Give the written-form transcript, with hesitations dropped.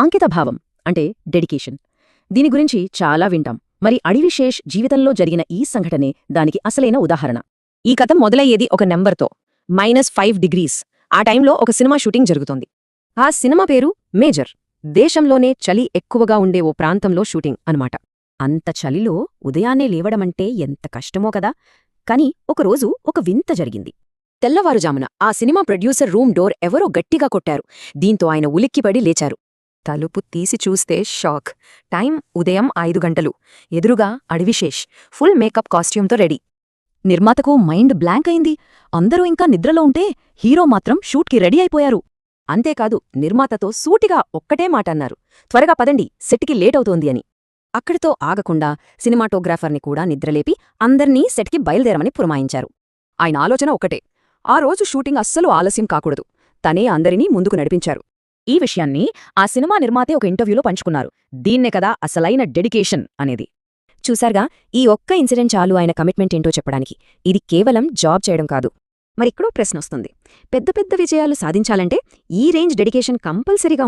అంకితభావం అంటే డెడికేషన్. దీని గురించి చాలా వింటాం. మరి అడివిశేష్ జీవితంలో జరిగిన ఈ సంఘటనే దానికి అసలైన ఉదాహరణ. ఈ కథ మొదలయ్యేది ఒక నెంబర్తో, -5 డిగ్రీస్. ఆ టైంలో ఒక సినిమా షూటింగ్ జరుగుతోంది. ఆ సినిమా పేరు మేజర్. దేశంలోనే చలి ఎక్కువగా ఉండే ఓ ప్రాంతంలో షూటింగ్ అన్నమాట. అంత చలిలో ఉదయాన్నే లేవడమంటే ఎంత కష్టమో కదా. కాని ఒకరోజు ఒక వింత జరిగింది. తెల్లవారుజామున ఆ సినిమా ప్రొడ్యూసర్ రూమ్ డోర్ ఎవరో గట్టిగా కొట్టారు. దీంతో ఆయన ఉలిక్కిపడి లేచారు. తలుపు తీసి చూస్తే షాక్. టైం ఉదయం 5 గంటలు. ఎదురుగా అడివిశేష్ ఫుల్ మేకప్ కాస్ట్యూమ్తో రెడీ. నిర్మాతకు మైండ్ బ్లాంక్ అయింది. అందరూ ఇంకా నిద్రలో ఉంటే హీరో మాత్రం షూట్కి రెడీ అయిపోయారు. అంతేకాదు, నిర్మాతతో సూటిగా ఒక్కటే మాట అన్నారు, త్వరగా పదండి, సెట్కి లేటవుతోంది అని. అక్కడితో ఆగకుండా సినిమాటోగ్రాఫర్ని కూడా నిద్రలేపి అందర్నీ సెట్కి బయలుదేరమని పురమాయించారు. ఆయన ఆలోచన ఒక్కటే, ఆ రోజు షూటింగ్ అస్సలు ఆలస్యం కాకూడదు. తనే అందరినీ ముందుకు నడిపించారు. ఈ విషయాన్ని ఆ సినిమా నిర్మాతే ఒక ఇంటర్వ్యూలో పంచుకున్నారు. దీన్నే కదా అసలైన డెడికేషన్ అనేది. చూశారుగా, ఈ ఒక్క ఇన్సిడెంట్ చాలు ఆయన కమిట్మెంట్ ఏంటో చెప్పడానికి. ఇది కేవలం జాబ్ చేయడం కాదు. మరిక్కడో ప్రశ్నొస్తుంది, పెద్ద పెద్ద విజయాలు సాధించాలంటే ఈ రేంజ్ డెడికేషన్ కంపల్సరీగా